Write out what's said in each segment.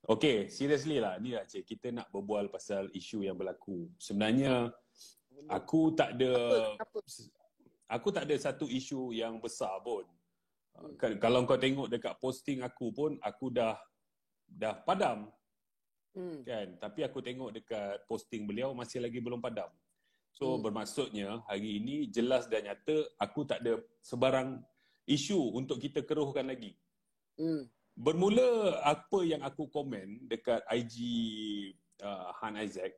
Okay, seriously lah. Ni lah cik, kita nak berbual pasal isu yang berlaku. Sebenarnya aku tak ada Apa? aku tak ada satu isu yang besar pun. Kalau kau tengok dekat posting aku pun, aku dah padam. Kan? Tapi aku tengok dekat posting beliau masih lagi belum padam. So bermaksudnya hari ini jelas dan nyata aku tak ada sebarang isu untuk kita keruhkan lagi. Bermula apa yang aku komen dekat IG Han Isaac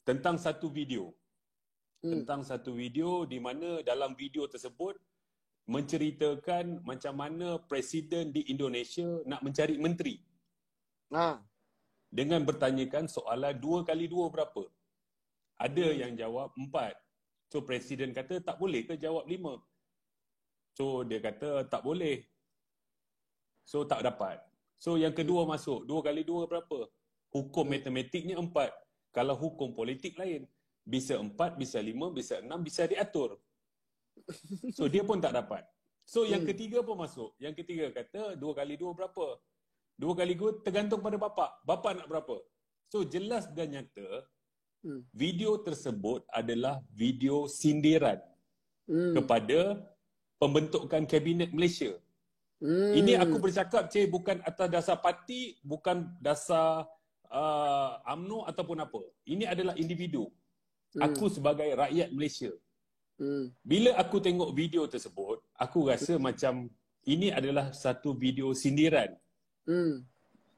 tentang satu video. Tentang satu video di mana dalam video tersebut menceritakan macam mana Presiden di Indonesia nak mencari menteri. Dengan bertanyakan soalan 2 kali 2 berapa? Ada yang jawab 4. So Presiden kata tak boleh ke jawab 5? So dia kata tak boleh. So tak dapat. So yang kedua masuk, 2 kali 2 berapa? Hukum matematiknya 4. Kalau hukum politik lain, bisa 4, bisa 5, bisa 6, bisa diatur. So dia pun tak dapat. So yang ketiga pun masuk. Yang ketiga kata 2 kali 2 berapa? 2 kali 2 tergantung pada bapa. Bapa nak berapa? So jelas dan nyata video tersebut adalah video sindiran kepada pembentukan Kabinet Malaysia. Ini aku bercakap bukan atas dasar parti, bukan dasar UMNO ataupun apa. Ini adalah individu. Aku sebagai rakyat Malaysia. Bila aku tengok video tersebut, aku rasa macam ini adalah satu video sindiran.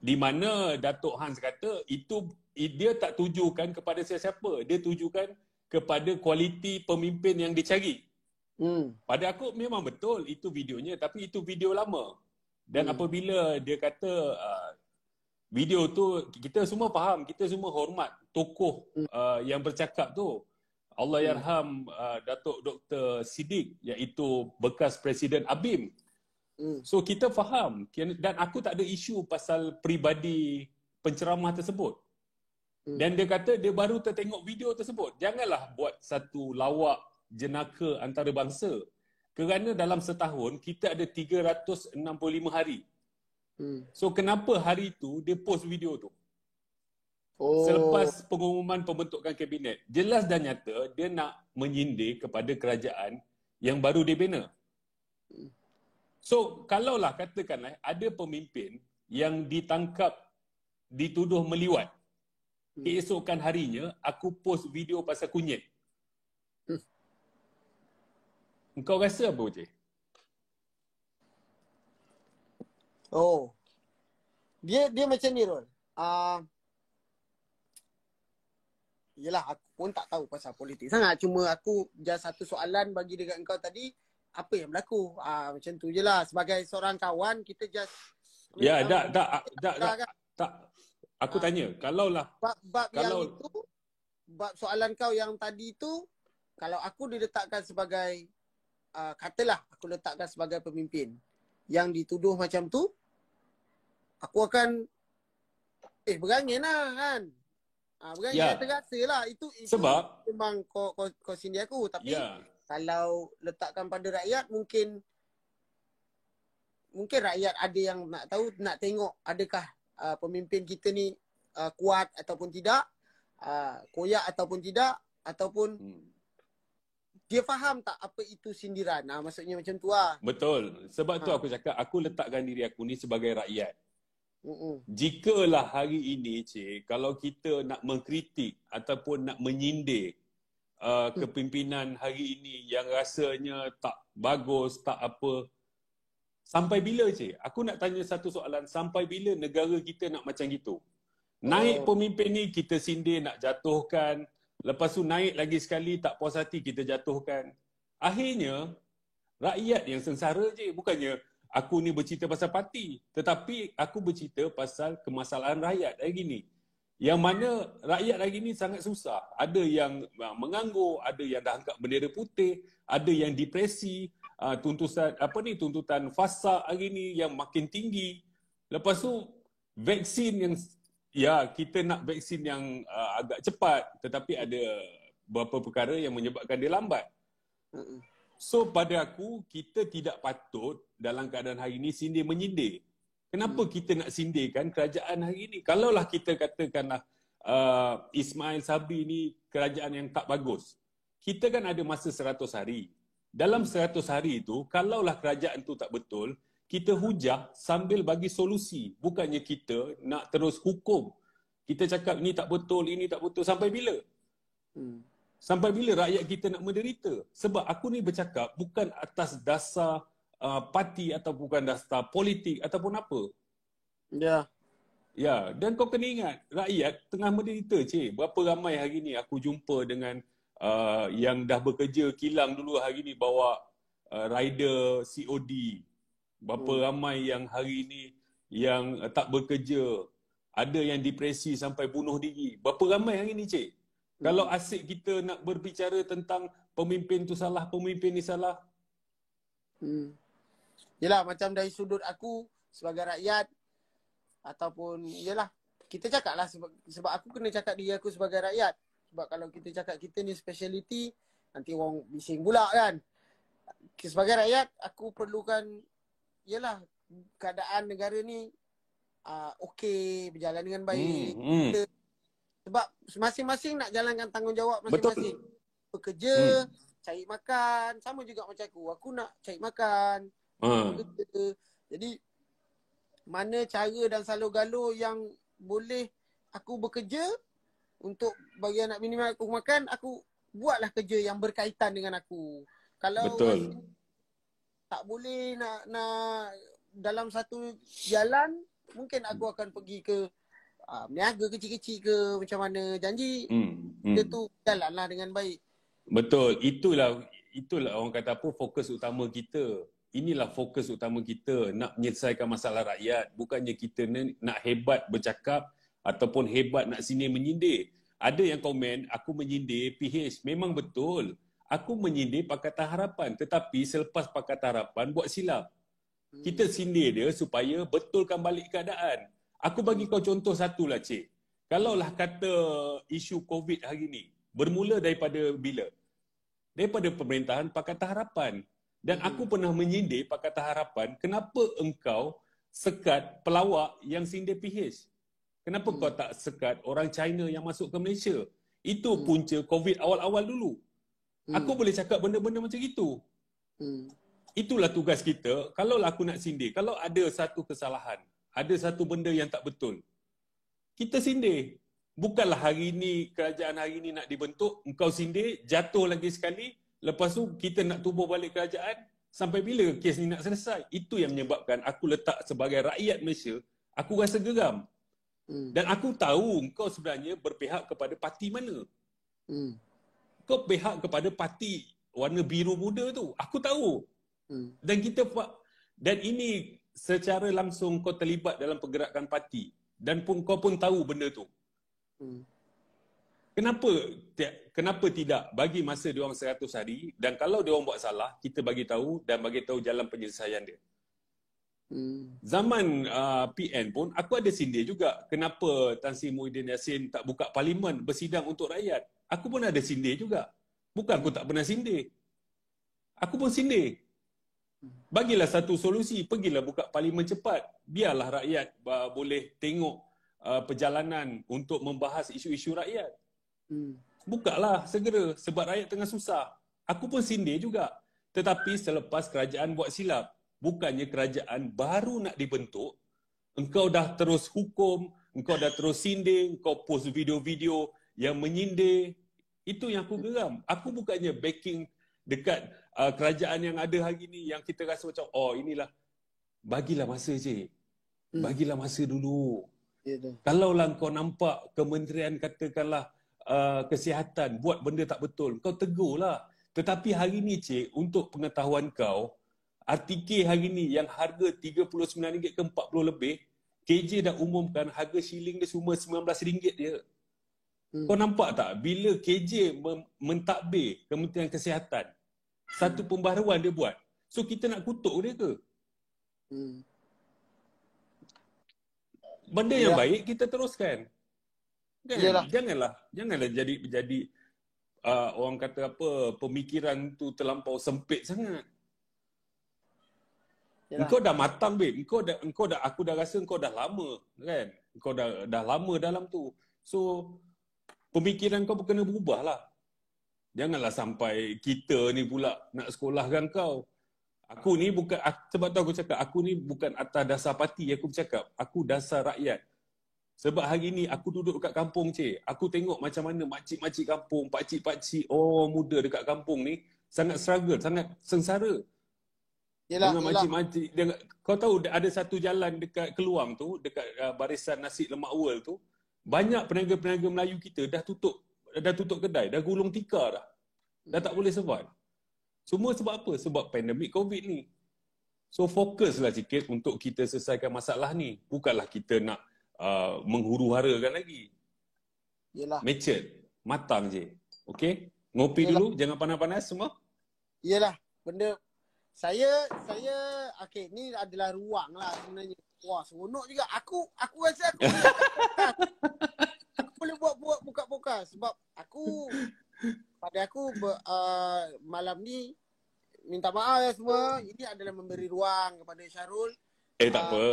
Di mana Datuk Hans kata itu dia tak tujukan kepada siapa-siapa. Dia tujukan kepada kualiti pemimpin yang dicari. Pada aku memang betul itu videonya, tapi itu video lama. Dan apabila dia kata video tu, kita semua faham, kita semua hormat tokoh yang bercakap tu. Allahyarham Datuk Dr. Siddiq, iaitu bekas Presiden ABIM. So kita faham, dan aku tak ada isu pasal peribadi penceramah tersebut. Dan dia kata dia baru tertengok video tersebut. Janganlah buat satu lawak jenaka antarabangsa. Kerana dalam setahun kita ada 365 hari. So kenapa hari tu dia post video tu? Selepas pengumuman pembentukan kabinet. Jelas dan nyata dia nak menyindir kepada kerajaan yang baru dibina. So kalaulah katakanlah ada pemimpin yang ditangkap dituduh meliwat. Keesokan harinya aku post video pasal kunyit. Engkau rasa apa, Cik? Dia macam ni, Rol. Yelah, aku pun tak tahu pasal politik sangat. Cuma aku just satu soalan bagi dekat engkau tadi, apa yang berlaku? Macam tu je lah. Sebagai seorang kawan, kita just... Ya, tak. Aku tanya, kalaulah... Bab yang itu, bab soalan kau yang tadi tu, kalau aku diletakkan sebagai, katalah aku letakkan sebagai pemimpin yang dituduh macam tu, aku akan, berangin lah kan. Berangin terasa lah. Itu sebab memang kau sindir aku. Tapi kalau letakkan pada rakyat, mungkin rakyat ada yang nak tahu, nak tengok adakah pemimpin kita ni kuat ataupun tidak, koyak ataupun tidak, ataupun dia faham tak apa itu sindiran. Maksudnya macam tu lah. Betul. Sebab tu aku cakap, aku letakkan diri aku ni sebagai rakyat. Jikalah hari ini, Cik, kalau kita nak mengkritik ataupun nak menyindir kepimpinan hari ini yang rasanya tak bagus, tak apa, sampai bila, Cik? Aku nak tanya satu soalan, sampai bila negara kita nak macam gitu? Naik pemimpin ni kita sindir, nak jatuhkan. Lepas tu naik lagi sekali, tak puas hati kita jatuhkan. Akhirnya rakyat yang sengsara je. Bukannya aku ni bercerita pasal parti, tetapi aku bercerita pasal kemasalahan rakyat hari ni. Yang mana rakyat hari ni sangat susah. Ada yang menganggur, ada yang dah angkat bendera putih, ada yang depresi, tuntutan fasa hari ni yang makin tinggi. Lepas tu vaksin yang kita nak vaksin yang agak cepat, tetapi ada beberapa perkara yang menyebabkan dia lambat. So pada aku, kita tidak patut dalam keadaan hari ini sindir menyindir. Kenapa kita nak sindirkan kerajaan hari ini? Kalaulah kita katakanlah Ismail Sabri ni kerajaan yang tak bagus. Kita kan ada masa 100 hari. Dalam 100 hari itu, kalaulah kerajaan tu tak betul, kita hujah sambil bagi solusi. Bukannya kita nak terus hukum. Kita cakap ini tak betul, ini tak betul. Sampai bila? Sampai bila rakyat kita nak menderita? Sebab aku ni bercakap bukan atas dasar parti atau bukan dasar politik ataupun apa. Ya. Ya, dan kau kena ingat, rakyat tengah menderita, cik. Berapa ramai hari ni aku jumpa dengan yang dah bekerja kilang dulu hari ni bawa rider COD. Berapa ramai yang hari ni yang tak bekerja. Ada yang depresi sampai bunuh diri. Berapa ramai hari ni, cik? Kalau asyik kita nak berbicara tentang pemimpin tu salah, pemimpin ni salah. Yelah, macam dari sudut aku sebagai rakyat ataupun yelah, kita cakap lah sebab aku kena cakap diri aku sebagai rakyat. Sebab kalau kita cakap kita ni speciality, nanti orang bising pula kan. Sebagai rakyat, aku perlukan yelah, keadaan negara ni okey, berjalan dengan baik. Sebab masing-masing nak jalankan tanggungjawab masing-masing. Bekerja, cari makan, sama juga macam aku. Aku nak cari makan, bekerja. Jadi mana cara dan salur-galur yang boleh aku bekerja untuk bagi anak bini aku makan, aku buatlah kerja yang berkaitan dengan aku. Kalau tak boleh nak dalam satu jalan, mungkin aku akan pergi ke meniaga kecil-kecil ke macam mana. Janji kita tu jalanlah dengan baik. Betul. Itulah orang kata apa, fokus utama kita. Inilah fokus utama kita, nak menyelesaikan masalah rakyat. Bukannya kita nak hebat bercakap ataupun hebat nak sindir menyindir. Ada yang komen, aku menyindir PH. Memang betul. Aku menyindir Pakatan Harapan. Tetapi selepas Pakatan Harapan buat silap. Kita sindir dia supaya betulkan balik keadaan. Aku bagi kau contoh satu lah, cik. Kalaulah kata isu COVID hari ni, bermula daripada bila? Daripada pemerintahan Pakatan Harapan. Dan aku pernah menyindir Pakatan Harapan, kenapa engkau sekat pelawak yang sindir PH? Kenapa kau tak sekat orang China yang masuk ke Malaysia? Itu punca COVID awal-awal dulu. Aku boleh cakap benda-benda macam itu. Itulah tugas kita. Kalaulah aku nak sindir, kalau ada satu kesalahan, ada satu benda yang tak betul, kita sindir. Bukanlah hari ni, kerajaan hari ni nak dibentuk, engkau sindir, jatuh lagi sekali, lepas tu kita nak tubuh balik kerajaan. Sampai bila kes ni nak selesai? Itu yang menyebabkan aku letak sebagai rakyat Malaysia, aku rasa geram. Dan aku tahu kau sebenarnya berpihak kepada parti mana. Kau pihak kepada parti warna biru muda tu. Aku tahu. Dan ini secara langsung kau terlibat dalam pergerakan parti. Dan kau pun tahu benda tu. Kenapa tidak bagi masa dia orang 100 hari, dan kalau dia orang buat salah, kita bagi tahu dan bagi tahu jalan penyelesaian dia. Zaman PN pun aku ada sindir juga. Kenapa Tan Sri Muhyiddin Yassin tak buka parlimen bersidang untuk rakyat? Aku pun ada sindir juga. Bukan aku tak pernah sindir. Aku pun sindir. Bagilah satu solusi, pergilah buka parlimen cepat. Biarlah rakyat boleh tengok perjalanan untuk membahas isu-isu rakyat. Bukalah segera sebab rakyat tengah susah. Aku pun sindir juga. Tetapi selepas kerajaan buat silap, bukannya kerajaan baru nak dibentuk, engkau dah terus hukum, engkau dah terus sindir, engkau post video-video yang menyindir. Itu yang aku geram. Aku bukannya backing dekat kerajaan yang ada hari ni yang kita rasa macam, oh inilah, bagilah masa je. Bagilah masa dulu. Kalaulah kau nampak kementerian katakanlah kesihatan buat benda tak betul, kau tegurlah. Tetapi hari ni, cik, untuk pengetahuan kau, RTK hari ni yang harga RM39 ke RM40 lebih, KJ dah umumkan harga shilling dia cuma RM19 dia. Kau nampak tak? Bila KJ mentadbir Kementerian Kesihatan, satu pembaharuan dia buat. So kita nak kutuk dia ke? Benda yang baik kita teruskan. Kan? Janganlah jadi orang kata apa, pemikiran tu terlampau sempit sangat. Yalah. Engkau dah matang, babe. Aku dah rasa engkau dah lama, kan? Engkau dah lama dalam tu. So, pemikiran kau kena berubah lah. Janganlah sampai kita ni pula nak sekolahkan kau. Aku ni bukan, sebab tu aku cakap, aku ni bukan atas dasar parti aku bercakap. Aku dasar rakyat. Sebab hari ni aku duduk kat kampung, cik. Aku tengok macam mana makcik-makcik kampung, pakcik-pakcik, orang muda dekat kampung ni sangat struggle, sangat sengsara. Dengan makcik-makcik. Kau tahu ada satu jalan dekat Keluang tu, dekat barisan nasi lemak world tu, banyak peniaga-peniaga Melayu kita dah tutup kedai, dah gulung tikar dah. Dah tak boleh survive. Semua sebab apa? Sebab pandemik COVID ni. So fokuslah sikit untuk kita selesaikan masalah ni. Bukanlah kita nak menghuru-harakan lagi. Yelah. Matured. Matang je. Okay? Ngopi dulu, jangan panas-panas semua. Yelah. Benda saya okey, ni adalah ruang lah sebenarnya. Wah, seronok juga. Aku rasa aku boleh buat buka podcast sebab pada aku malam ni minta maaf ya semua. Ini adalah memberi ruang kepada Syarul. Tak apa.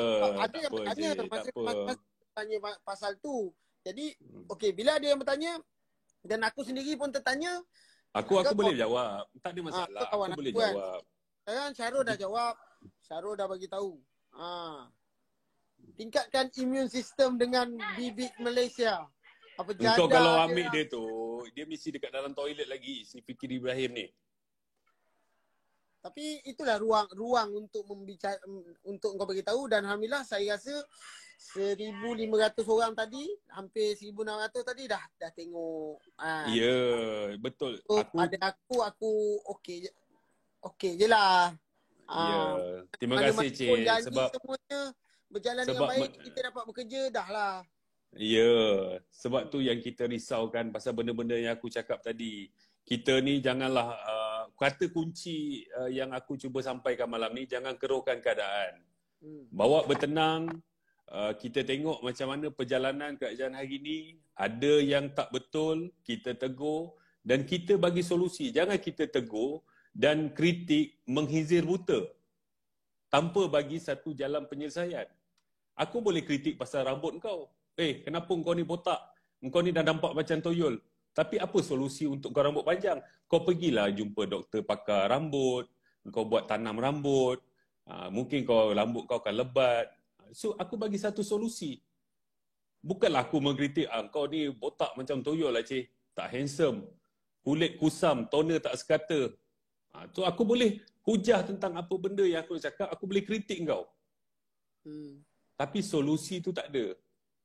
Ada masa tanya pasal tu. Jadi okey, bila ada yang bertanya dan aku sendiri pun tertanya, aku boleh jawab. Tak ada masalah. Aku boleh jawab. Sekarang Syarul dah jawab. Syarul dah bagi tahu. Tingkatkan immune system dengan bibit Malaysia. Apa janda engkau kalau ambil dia tu, dia mesti dekat dalam toilet lagi, si Fikri Ibrahim ni. Tapi itulah ruang untuk membicara, untuk kau bagi tahu, dan alhamdulillah saya rasa 1,500 orang tadi, hampir 1,600 tadi dah tengok. Ya, betul. So, aku okey je lah. Ya, terima kasih cik sebab semuanya berjalan dengan baik, kita dapat bekerja dah lah. Ya, sebab tu yang kita risaukan pasal benda-benda yang aku cakap tadi. Kita ni janganlah kata kunci yang aku cuba sampaikan malam ni, jangan keruhkan keadaan. Bawa bertenang, kita tengok macam mana perjalanan kerajaan hari ni. Ada yang tak betul, kita tegur dan kita bagi solusi. Jangan kita tegur dan kritik menghizir buta tanpa bagi satu jalan penyelesaian. Aku boleh kritik pasal rambut kau. Kenapa kau ni botak? Kau ni dah nampak macam toyol. Tapi apa solusi untuk kau rambut panjang? Kau pergilah jumpa doktor pakar rambut. Kau buat tanam rambut. Mungkin rambut kau akan lebat. So aku bagi satu solusi. Bukanlah aku mengkritik, kau ni botak macam toyol lah cik. Tak handsome. Kulit kusam, toner tak sekata. So aku boleh hujah tentang apa benda yang aku cakap, aku boleh kritik kau. Tapi solusi tu tak ada.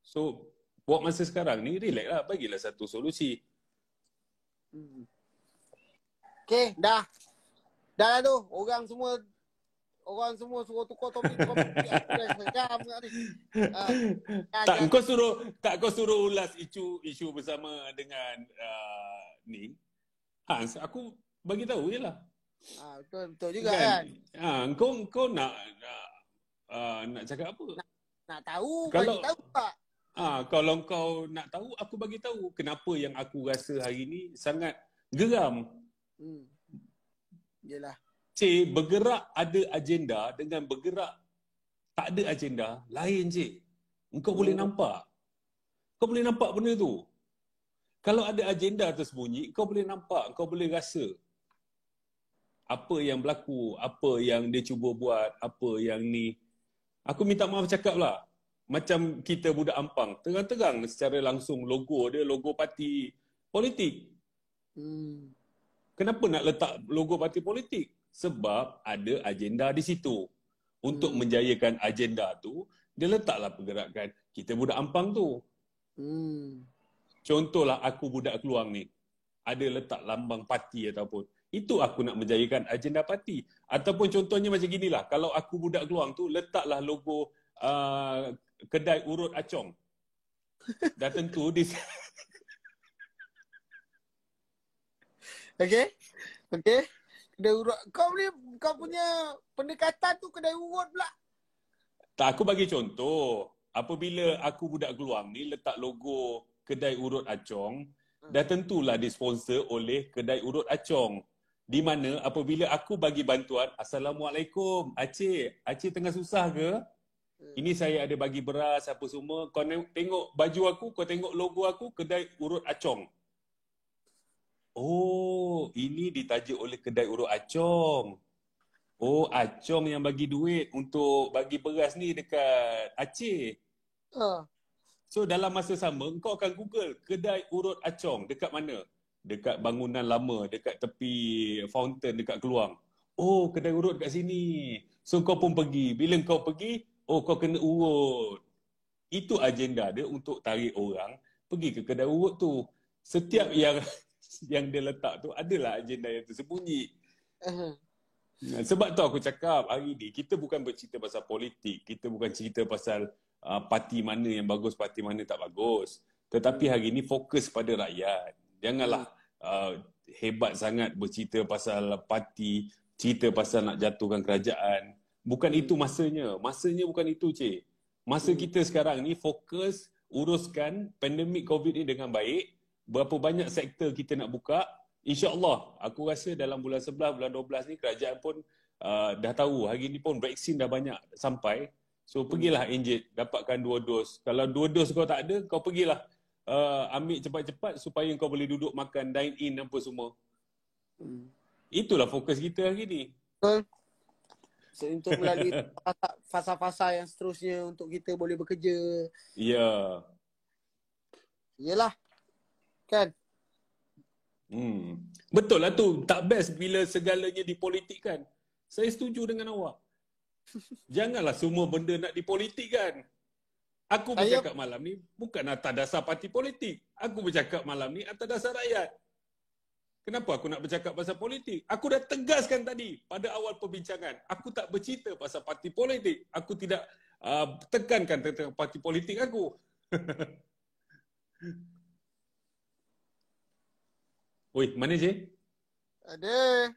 So buat masa sekarang ni relax lah, bagilah satu solusi. Okay, dah lah tu. Orang semua suruh tukar topik. Kau suruh ulas isu bersama dengan ni. Hans, aku bagi tahu je lah. Betul juga kan. Kau nak cakap apa? Nak tahu, bagi tahu tak? Kalau kau nak tahu, aku bagi tahu kenapa yang aku rasa hari ni sangat geram. Yelah. Cik, bergerak ada agenda dengan bergerak tak ada agenda, lain cik. Engkau boleh nampak. Kau boleh nampak benda tu. Kalau ada agenda tersembunyi, kau boleh nampak, kau boleh rasa apa yang berlaku, apa yang dia cuba buat, apa yang ni. Aku minta maaf cakap lah. Macam kita budak Ampang, terang-terang secara langsung logo dia, logo parti politik. Kenapa nak letak logo parti politik? Sebab ada agenda di situ. Untuk menjayakan agenda tu, dia letaklah pergerakan kita budak Ampang tu. Contohlah aku budak Keluang ni, ada letak lambang parti ataupun. Itu aku nak menjayakan agenda parti. Ataupun contohnya macam ginilah, kalau aku budak Keluang tu, letaklah logo kedai urut acong. Dah tentu di Okey. Kedai urut. Kau punya pendekatan tu kedai urut pula. Tak, aku bagi contoh. Apabila aku budak Keluang ni letak logo kedai urut acong, dah tentulah disponsor oleh kedai urut acong. Di mana apabila aku bagi bantuan, Assalamualaikum, Aceh. Aceh tengah susah ke? Ini saya ada bagi beras apa semua. Kau tengok baju aku, kau tengok logo aku, kedai urut acong. Oh, ini ditaja oleh kedai urut acong. Oh, acong yang bagi duit untuk bagi beras ni dekat Aceh. Ah. So dalam masa sama kau akan Google kedai urut acong dekat mana? Dekat bangunan lama, dekat tepi fountain dekat Keluang. Oh, kedai urut kat sini. So kau pun pergi. Bila kau pergi, oh kau kena urut. Itu agenda dia untuk tarik orang pergi ke kedai urut tu. Setiap yang yang dia letak tu adalah agenda yang tersembunyi. Sebab tu aku cakap hari ni kita bukan bercerita pasal politik, kita bukan cerita pasal parti mana yang bagus, parti mana tak bagus. Tetapi hari ni fokus pada rakyat. Janganlah hebat sangat bercerita pasal parti, cerita pasal nak jatuhkan kerajaan. Bukan itu masanya. Masanya bukan itu, cik. Masa kita sekarang ni fokus uruskan pandemik COVID ni dengan baik. Berapa banyak sektor kita nak buka. InsyaAllah, aku rasa dalam bulan 11, bulan 12 ni kerajaan pun dah tahu. Hari ni pun vaksin dah banyak sampai. So, pergilah Enjit, dapatkan 2 dos. Kalau 2 dos kau tak ada, kau pergilah ambil cepat-cepat supaya kau boleh duduk makan, dine in apa semua. Itulah fokus kita hari ni. Betul. So, untuk melalui fasa-fasa yang seterusnya untuk kita boleh bekerja. Ya. Yelah. Kan? Betul lah tu. Tak best bila segalanya dipolitikkan. Saya setuju dengan awak. Janganlah semua benda nak dipolitikkan. Aku bercakap malam ni bukan atas dasar parti politik. Aku bercakap malam ni atas dasar rakyat. Kenapa aku nak bercakap pasal politik? Aku dah tegaskan tadi pada awal perbincangan. Aku tak bercerita pasal parti politik. Aku tidak tekankan tentang parti politik aku. Oi, mana je? Ada.